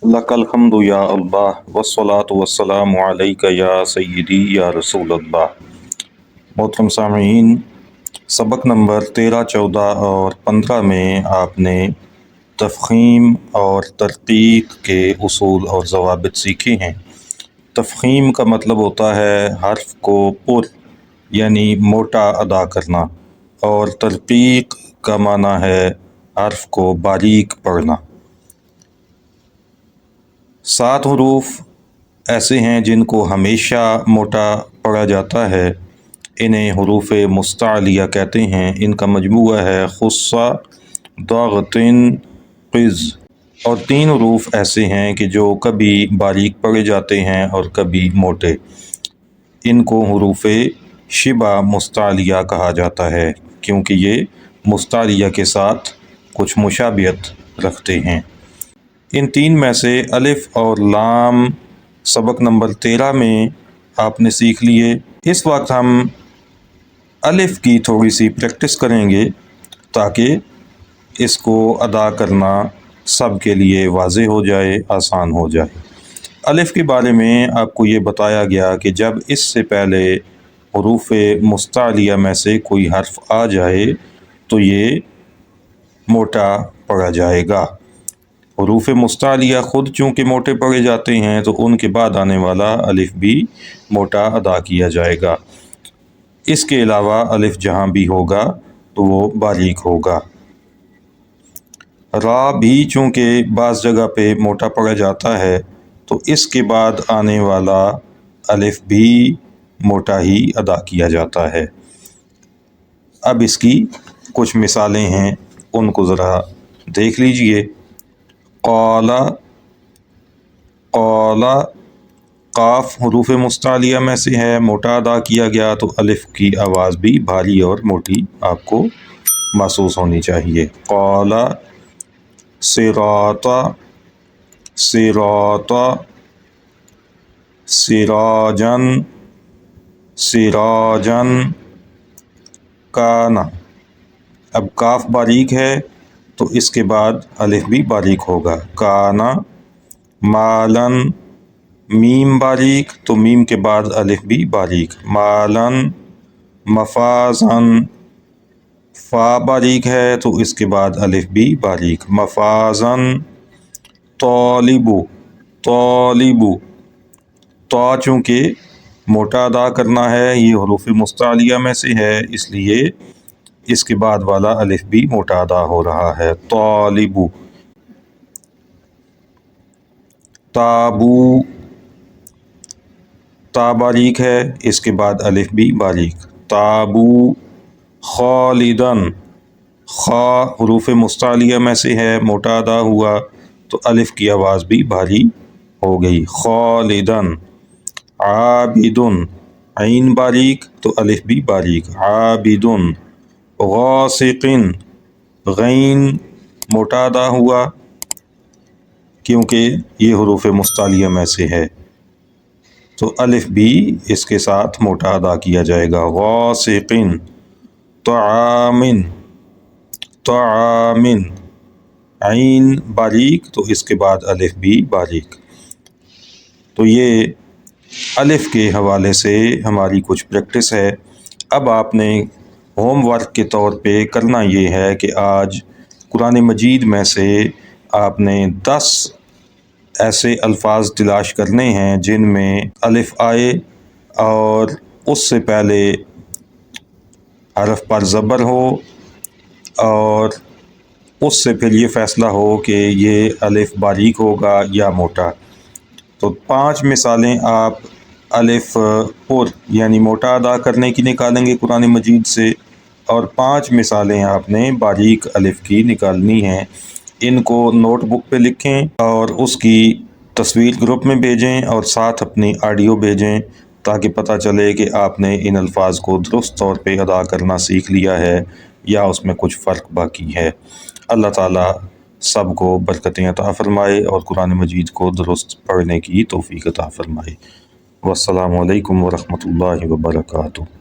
लकल हम्दु या अल्लाह वस्सलातु वस्सलामु अलैका या सय्यदी या रसूल अल्लाह। मोहतरम सामीन, सबक नंबर 13, 14 और 15 में आपने तफ़ख़ीम और तरक़ीक़ के उसूल और ज़वाबित सीखे हैं। तफ़ख़ीम का मतलब होता है हर्फ को पुर यानी मोटा अदा करना, और तरक़ीक़ का माना है हर्फ को बारीक पढ़ना। 7 हरूफ ऐसे हैं जिनको हमेशा मोटा पढ़ा जाता है। इन्हें हरूफ मुस्तालिया कहते हैं। इनका मजमूआ है खुस्सा, दाग़तिन, क़िज़। और 3 हरूफ ऐसे हैं कि जो कभी बारीक पढ़े जाते हैं और कभी मोटे। इनको हरूफ शिबा मुस्तालिया कहा जाता है, क्योंकि ये मुस्तालिया के साथ कुछ मुशाबियत रखते हैं। इन 3 में से अलिफ और लाम सबक नंबर 13 में आपने सीख लिए। इस वक्त हम अलिफ की थोड़ी सी प्रैक्टिस करेंगे ताकि इसको अदा करना सब के लिए वाज़े हो जाए, आसान हो जाए। अलिफ के बारे में आपको ये बताया गया कि जब इससे पहले हरूफ मुस्तालिया में से कोई हर्फ आ जाए तो ये मोटा पढ़ा जाएगा। हरूफ मुस्तालिया ख़ुद चूँकि मोटे पढ़े जाते हैं तो उनके बाद आने वाला अलिफ भी मोटा अदा किया जाएगा। इसके अलावा अलिफ जहाँ भी होगा तो वो बारीक होगा। रा भी चूँकि बाज़ जगह पे मोटा पढ़ा जाता है तो इसके बाद आने वाला अलिफ भी मोटा ही अदा किया जाता है। अब इसकी कुछ मिसालें हैं, उनको ज़रा देख लीजिए। क़ाला, क़ाला, काफ हरूफ मुस्तालिया में से है, मोटा अदा किया गया तो अलिफ की आवाज़ भी भारी और मोटी आपको महसूस होनी चाहिए। क़ाला, सिराता, सिराता, सिराजन, सिराजन, काना। अब काफ बारीक है तो इसके बाद अलिफ भी बारीक होगा। काना, मालन, मीम बारीक तो मीम के बाद अलिफ भी बारीक। मालन, मफाजन, फ़ा बारीक है तो इसके बाद अलिफ भी बारीक। मफाजन, तालिबु, तालिबु, ता चूँकि मोटा अदा करना है, ये हरूफ मुस्तालिया में से है, इसलिए इसके बाद वाला अलिफ भी मोटा अदा हो रहा है। तालिबु। ताबू, ता बारीक है, इसके बाद अलिफ भी बारीक। ताबू। खालिदन, खा हरूफ मुस्तालिया में से है, मोटा अदा हुआ तो अलिफ की आवाज़ भी भारी हो गई। खालिदन। आबिदुन, ऐन बारीक तो अलिफ भी बारीक। आबिदुन। गासिकिन, गैन मोटा अदा हुआ क्योंकि ये हरूफ मुस्तालिया में से है, तो अलिफ भी इसके साथ मोटा अदा किया जाएगा। गासिकिन। तआमिन, तआमिन, ऐन बारीक तो इसके बाद अलिफ भी बारीक। तो ये अलिफ के हवाले से हमारी कुछ प्रैक्टिस है। अब आपने होमवर्क के तौर पे करना ये है कि आज कुरान मजीद में से आपने 10 ऐसे अल्फाज तलाश करने हैं जिनमें अलिफ आए और उससे पहले हरफ पर ज़बर हो और उससे फिर ये फ़ैसला हो कि ये अलिफ बारीक होगा या मोटा। तो 5 मिसालें आप अलिफ पुर यानी मोटा अदा करने की निकालेंगे कुरान मजीद से, और 5 मिसालें आपने बारीक अलिफ की निकालनी हैं। इनको नोटबुक पे लिखें और उसकी तस्वीर ग्रुप में भेजें और साथ अपनी ऑडियो भेजें ताकि पता चले कि आपने इन अल्फाज को दुरुस्त तौर पे अदा करना सीख लिया है या उसमें कुछ फ़र्क बाकी है। अल्लाह ताला सबको बरकतें अता फ़रमाए और कुरान मजीद को दुरुस्त पढ़ने की तौफ़ीक़ अता फ़रमाए। वस्सलामु अलैकुम व रहमतुल्लाहि व बरकातुहू।